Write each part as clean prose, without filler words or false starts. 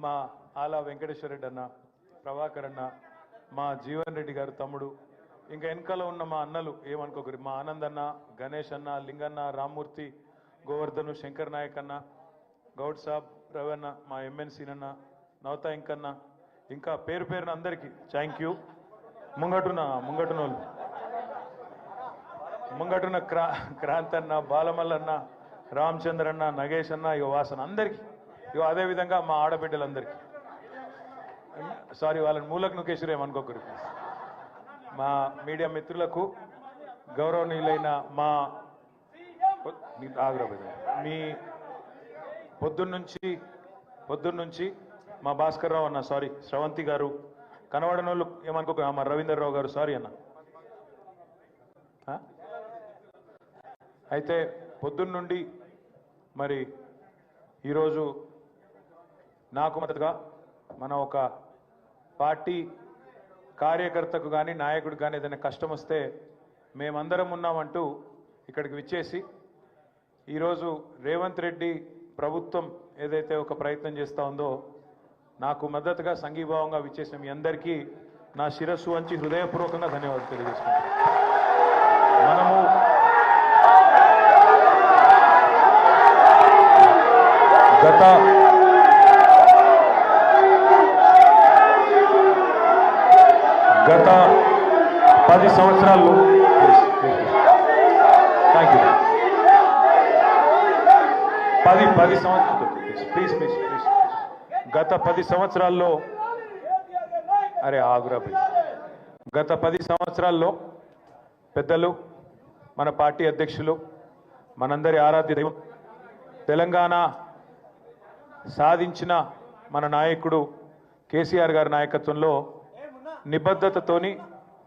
మా ఆలా వెంకటేశ్వర రెడ్డి అన్న, ప్రభాకర్ అన్న, మా జీవన్ రెడ్డి గారు తమ్ముడు, ఇంకా వెనకాల ఉన్న మా అన్నలు ఏమనుకోకరు, మా ఆనంద్ అన్న, గణేష్ అన్న, లింగన్న, రామ్మూర్తి, గోవర్ధను, శంకర్ నాయక్ అన్న, గౌడ్ సాబ్, రవన్న, మా ఎంఎన్సీ అన్న, నవతా ఇంకన్న, ఇంకా పేరు పేరున అందరికీ థ్యాంక్ యూ. ముంగటున్న క్రాంత్ అన్న, బాలమల్లన్న, రామచంద్ర అన్న, నగేష్ అన్న, ఇక వాసన అందరికీ, ఇక అదేవిధంగా మా ఆడబిడ్డలందరికీ, సారీ వాళ్ళని మూలకు నుకేశ్వరు ఏమనుకోకరు, మా మీడియా మిత్రులకు, గౌరవనీయులైన మా మీ పొద్దున్నుంచి మా భాస్కర్ రావు అన్న, సారీ శ్రవంతి గారు, కనబడని వాళ్ళు ఏమనుకోక, మా రవీందర్ రావు గారు, సారీ అన్న. అయితే పొద్దున్నుండి మరి ఈరోజు నాకు మద్దతుగా మన ఒక పార్టీ కార్యకర్తకు కానీ నాయకుడికి కానీ ఏదైనా కష్టం వస్తే మేమందరం ఉన్నామంటూ ఇక్కడికి విచ్చేసి ఈరోజు రేవంత్ రెడ్డి ప్రభుత్వం ఏదైతే ఒక ప్రయత్నం చేస్తూ ఉందో నాకు మద్దతుగా సంఘీభావంగా విచ్చేసిన మీ అందరికీ నా శిరస్సు వంచి హృదయపూర్వకంగా ధన్యవాదాలు తెలియజేసుకుంటాను. మనము గత 10 సంవత్సరాల్లో థ్యాంక్ యూ 10 సంవత్సరాలు ప్లీజ్ గత 10 సంవత్సరాల్లో గత 10 సంవత్సరాల్లో పెద్దలు, మన పార్టీ అధ్యక్షులు, మనందరి ఆరాధ్య దైవం, తెలంగాణ సాధించిన మన నాయకుడు కేసీఆర్ గారి నాయకత్వంలో నిబద్ధతతోని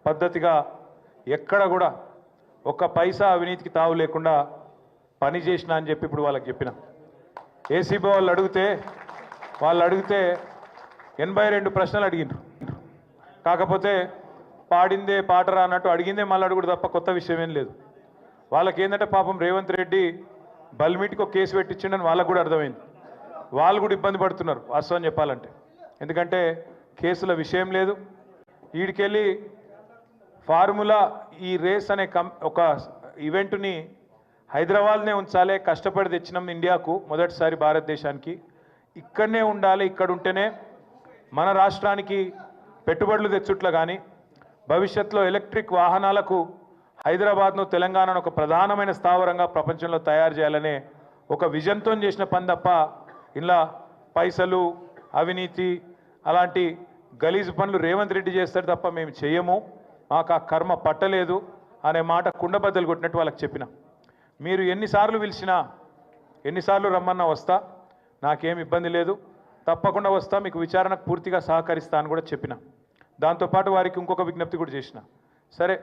పద్ధతిగా ఎక్కడ కూడా ఒక్క పైసా అవినీతికి తావు లేకుండా పనిచేసిన అని చెప్పి ఇప్పుడు వాళ్ళకి చెప్పిన. ఏసీబీ వాళ్ళు అడిగితే 82 ప్రశ్నలు అడిగినారు. కాకపోతే పాడిందే పాటరా అన్నట్టు అడిగిందే మళ్ళీ అడుగుడు తప్ప కొత్త విషయం ఏం లేదు. వాళ్ళకి ఏంటంటే పాపం రేవంత్ రెడ్డి బల్మిటికి ఒక కేసు పెట్టించిండని వాళ్ళకు కూడా అర్థమైంది. వాళ్ళు కూడా ఇబ్బంది పడుతున్నారు వాస్తవం చెప్పాలంటే. ఎందుకంటే కేసుల విషయం లేదు. వీడికెళ్ళి ఫార్ములా ఈ రేస్ అనే ఒక ఈవెంట్ని హైదరాబాద్నే ఉంచాలి, కష్టపడి తెచ్చినాం ఇండియాకు, మొదటిసారి భారతదేశానికి, ఇక్కడనే ఉండాలి, ఇక్కడ ఉంటేనే మన రాష్ట్రానికి పెట్టుబడులు తెచ్చుట్లా కానీ భవిష్యత్తులో ఎలక్ట్రిక్ వాహనాలకు హైదరాబాద్ను, తెలంగాణను ఒక ప్రధానమైన స్థావరంగా ప్రపంచంలో తయారు చేయాలనే ఒక విజన్తో చేసిన పని తప్ప ఇలా పైసలు, అవినీతి అలాంటి గలీజు పనులు రేవంత్ రెడ్డి చేస్తారు తప్ప మేము చేయము, మాకు ఆ కర్మ పట్టలేదు అనే మాట కుండబద్దలు కొట్టినట్టు వాళ్ళకి చెప్పిన. మీరు ఎన్నిసార్లు పిలిచినా, ఎన్నిసార్లు రమ్మన్నా వస్తా, నాకేం ఇబ్బంది లేదు, తప్పకుండా వస్తా, మీకు విచారణకు పూర్తిగా సహకరిస్తా అని కూడా చెప్పిన. దాంతోపాటు వారికి ఇంకొక విజ్ఞప్తి కూడా చేసిన. సరే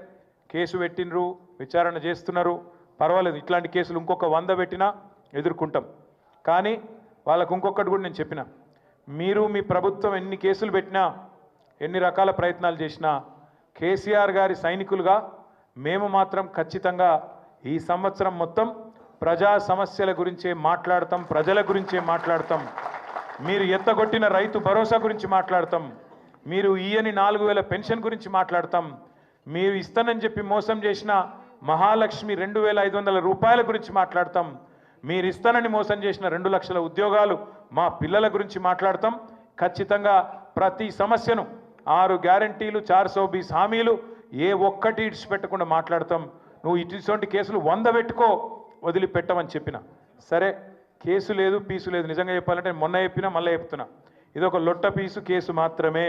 కేసు పెట్టినరు, విచారణ చేస్తున్నారు, పర్వాలేదు, ఇట్లాంటి కేసులు ఇంకొక 100 పెట్టినా ఎదుర్కొంటాం. కానీ వాళ్ళకు ఇంకొకటి కూడా నేను చెప్పిన, మీరు మీ ప్రభుత్వం ఎన్ని కేసులు పెట్టినా, ఎన్ని రకాల ప్రయత్నాలు చేసినా కేసీఆర్ గారి సైనికులుగా మేము మాత్రం ఖచ్చితంగా ఈ సంవత్సరం మొత్తం ప్రజా సమస్యల గురించే మాట్లాడతాం, ప్రజల గురించే మాట్లాడతాం, మీరు ఎత్తగొట్టిన రైతు భరోసా గురించి మాట్లాడతాం, మీరు ఈయని 4000 పెన్షన్ గురించి మాట్లాడతాం, మీరు ఇస్తానని చెప్పి మోసం చేసిన మహాలక్ష్మి 2500 రూపాయల గురించి మాట్లాడతాం, మీరు ఇస్తానని మోసం చేసిన 2 లక్షల ఉద్యోగాలు మా పిల్లల గురించి మాట్లాడతాం. ఖచ్చితంగా ప్రతి సమస్యను 6 గ్యారంటీలు, 420 హామీలు ఏ ఒక్కటి ఇడిచిపెట్టకుండా మాట్లాడతాం. నువ్వు ఇటువంటి కేసులు 100 పెట్టుకో, వదిలిపెట్టమని చెప్పిన. సరే కేసు లేదు, పీసు లేదు, నిజంగా చెప్పాలంటే మొన్న చెప్పినా మళ్ళీ చెప్తున్నా, ఇది ఒక లొట్ట పీసు కేసు మాత్రమే,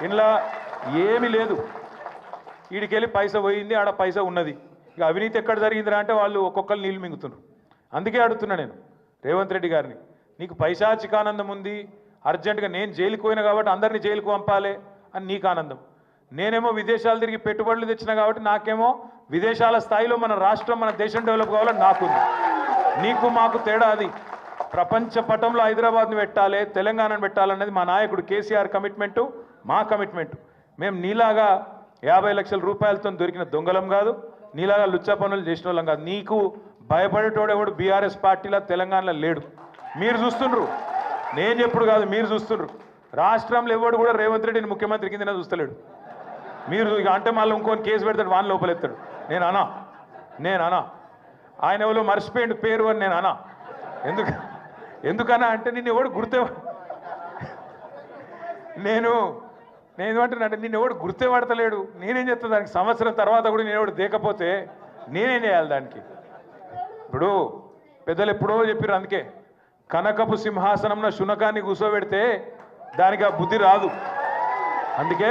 ఇంట్లో ఏమీ లేదు. వీడికెళ్ళి పైసా పోయింది, ఆడ పైసా ఉన్నది. ఇక అవినీతి ఎక్కడ జరిగిందిరా అంటే వాళ్ళు ఒక్కొక్కరు నీళ్ళు మింగుతున్నారు. అందుకే అడుగుతున్నా నేను రేవంత్ రెడ్డి గారిని, నీకు పైశాచికానందం ఉంది, అర్జెంటుగా నేను జైలుకు పోయినా కాబట్టి అందరినీ జైలుకు పంపాలి అని నీకు ఆనందం, నేనేమో విదేశాలు తిరిగి పెట్టుబడులు తెచ్చినా కాబట్టి నాకేమో విదేశాల స్థాయిలో మన రాష్ట్రం, మన దేశం డెవలప్ కావాలని నాకుంది. నీకు మాకు తేడా అది. ప్రపంచ పటంలో హైదరాబాద్ని పెట్టాలి, తెలంగాణను పెట్టాలన్నది మా నాయకుడు కేసీఆర్ కమిట్మెంటు, మా కమిట్మెంటు. మేము నీలాగా 50 లక్షల రూపాయలతో దొరికిన దొంగలం కాదు, నీలాగా లుచ్చా పనులు చేసిన వాళ్ళం కాదు. నీకు భయపడేటోడు ఎవడు బీఆర్ఎస్ పార్టీలో తెలంగాణలో లేడు. మీరు చూస్తుండ్రు నేను చెప్పుడు కాదు, మీరు చూస్తున్నారు. రాష్ట్రంలో ఎవడు కూడా రేవంత్ రెడ్డిని ముఖ్యమంత్రి కింద చూస్తలేడు. మీరు ఇక అంటే మళ్ళీ ఇంకొని కేసు పెడతాడు, వాని లోపలెత్తాడు. నేను అనా ఆయన ఎవరో మర్చిపోయిండు పేరు అని నేను అనా. ఎందుకన్నా అంటే నిన్ను ఎవడు నేను ఏమంటున్నానంటే నిన్ను ఎవడు గుర్తే పడతలేడు. నేనేం చేస్తాను దానికి? సంవత్సరం తర్వాత కూడా నేను ఎవడు దేకపోతే నేనేం చేయాలి దానికి? ఇప్పుడు పెద్దలు ఎప్పుడో చెప్పారు, అందుకే కనకపు సింహాసనంలో శునకాన్ని కూర్చోబెడితే దానికి ఆ బుద్ధి రాదు. అందుకే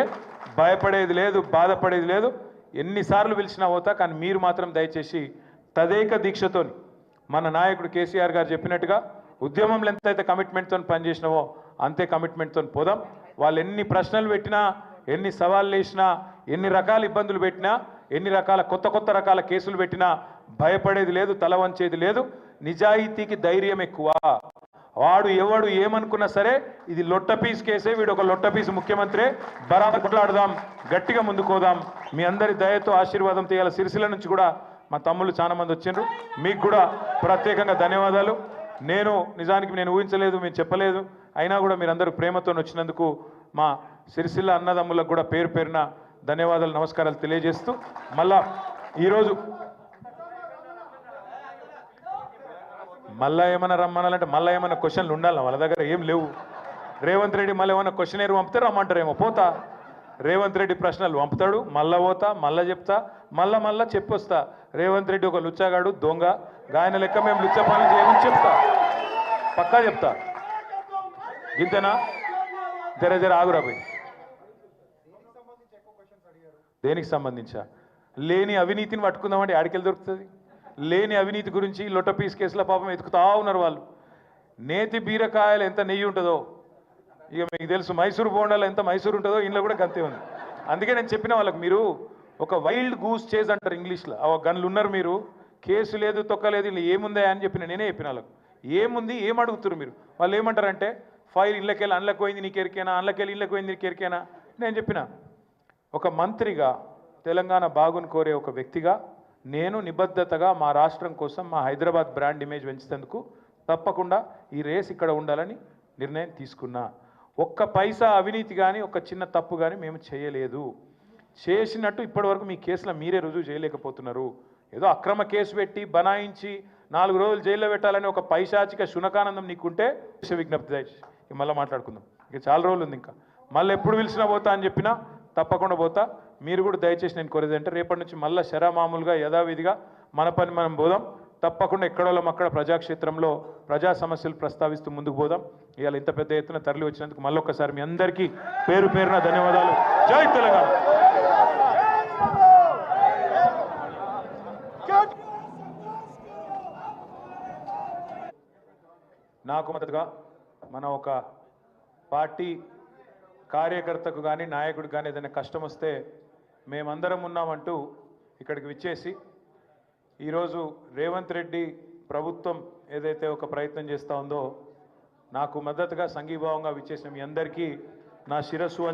భయపడేది లేదు, బాధపడేది లేదు. ఎన్నిసార్లు పిలిచినా పోతా, కానీ మీరు మాత్రం దయచేసి తదేక దీక్షతోని మన నాయకుడు కేసీఆర్ గారు చెప్పినట్టుగా ఉద్యమంలో ఎంతైతే కమిట్మెంట్తో పనిచేసినావో అంతే కమిట్మెంట్తో పోదాం. వాళ్ళు ఎన్ని ప్రశ్నలు పెట్టినా, ఎన్ని సవాళ్ళు వేసినా, ఎన్ని రకాల ఇబ్బందులు పెట్టినా, ఎన్ని రకాల కొత్త రకాల కేసులు పెట్టినా భయపడేది లేదు, తల వంచేది లేదు. నిజాయితీకి ధైర్యం ఎక్కువ. వాడు ఎవడు ఏమనుకున్నా సరే ఇది లొట్ట పీస్ కేసే, వీడు ఒక లొట్ట పీస్ ముఖ్యమంత్రి, బరాబర్ కొట్లాడదాం, గట్టిగా ముందుకోదాం. మీ అందరి దయతో ఆశీర్వాదం తీయాలి. సిరిసిల్ల నుంచి కూడా మా తమ్ముళ్ళు చాలా మంది వచ్చిండ్రు, మీకు కూడా ప్రత్యేకంగా ధన్యవాదాలు. నిజానికి నేను ఊహించలేదు, మేము చెప్పలేదు, అయినా కూడా మీరందరూ ప్రేమతో వచ్చినందుకు మా సిరిసిల్ల అన్నదమ్ములకు కూడా పేరు పేరున ధన్యవాదాలు, నమస్కారాలు తెలియజేస్తూ మళ్ళా ఈరోజు మళ్ళా ఏమైనా రమ్మనాలంటే మళ్ళీ ఏమైనా క్వశ్చన్లు ఉండాలి వాళ్ళ దగ్గర, ఏం లేవు. రేవంత్ రెడ్డి మళ్ళీ ఏమైనా క్వశ్చన్ పంపితే రమ్మంటారేమో, పోతా. రేవంత్ రెడ్డి ప్రశ్నలు పంపుతాడు, మళ్ళా పోతా, మళ్ళా చెప్తా, మళ్ళా చెప్పొస్తా. రేవంత్ రెడ్డి ఒక లుచ్చగాడు, దొంగ, గాయన లెక్క మేము లుచ్చ పనులు చేయమని చెప్తా, పక్కా చెప్తా. గింతేనా? జర ఆగురా పోయి. దేనికి సంబంధించా? లేని అవినీతిని పట్టుకుందామంటే ఆడికెళ్ళి దొరుకుతుంది. లేని అవినీతి గురించి లొట్ట పీస్ కేసుల పాపం ఎతుకుతా ఉన్నారు వాళ్ళు. నేతి బీరకాయలు ఎంత నెయ్యి ఉంటుందో ఇక మీకు తెలుసు, మైసూరు బోండాలు ఎంత మైసూరు ఉంటుందో ఇంట్లో కూడా గంతే ఉంది. అందుకే నేను చెప్పిన వాళ్ళకి, మీరు ఒక వైల్డ్ గూస్ చేజ్ అంటారు ఇంగ్లీష్లో, గన్లు ఉన్నారు మీరు, కేసు లేదు తొక్కలేదు, ఇలా ఏముందా అని నేనే చెప్పిన వాళ్ళకు. ఏముంది, ఏం అడుగుతారు మీరు? వాళ్ళు ఏమంటారంటే ఫైల్ ఇళ్ళకెళ్ళి అందులోకి పోయింది నీకు ఎరికేనా, అందులోకెళ్ళి ఇళ్ళకి పోయింది నీకు ఎరికేనా. నేను చెప్పిన, ఒక మంత్రిగా, తెలంగాణ బాగుని కోరే ఒక వ్యక్తిగా నేను నిబద్ధతగా మా రాష్ట్రం కోసం, మా హైదరాబాద్ బ్రాండ్ ఇమేజ్ పెంచేందుకు తప్పకుండా ఈ రేస్ ఇక్కడ ఉండాలని నిర్ణయం తీసుకున్నా. ఒక్క పైసా అవినీతి కానీ, ఒక చిన్న తప్పు కానీ మేము చేయలేదు. చేసినట్టు ఇప్పటివరకు మీ కేసులో మీరే రుజువు చేయలేకపోతున్నారు. ఏదో అక్రమ కేసు పెట్టి బనాయించి 4 రోజులు జైల్లో పెట్టాలని ఒక పైశాచిక శునకానందం నీకుంటే విజ్ఞప్తి దయచేసి మళ్ళీ మాట్లాడుకుందాం. ఇక చాలా రోజులు ఉంది, ఇంకా మళ్ళీ ఎప్పుడు పిలిచినా పోతా అని చెప్పినా తప్పకుండా పోతా. మీరు కూడా దయచేసి నేను కోరేది అంటే రేపటి నుంచి మళ్ళీ మామూలుగా యథావిధిగా మన పని మనం పోదాం. తప్పకుండా ఎక్కడోళ్ళం అక్కడ ప్రజాక్షేత్రంలో ప్రజా సమస్యలు ప్రస్తావిస్తూ ముందుకు పోదాం. ఇవాళ ఇంత పెద్ద ఎత్తున తరలి వచ్చినందుకు మళ్ళొక్కసారి మీ అందరికీ పేరు పేరున ధన్యవాదాలు. జై తెలంగాణ. నాకు మద్దతుగా మన ఒక పార్టీ కార్యకర్తకు కానీ నాయకుడికి కానీ ఏదైనా కష్టం వస్తే మేమందరం ఉన్నామంటూ ఇక్కడికి విచ్చేసి ఈరోజు రేవంత్ రెడ్డి ప్రభుత్వం ఏదైతే ఒక ప్రయత్నం చేస్తూ ఉందో నాకు మద్దతుగా సంఘీభావంగా విచ్చేసిన మీ అందరికీ నా శిరస్సు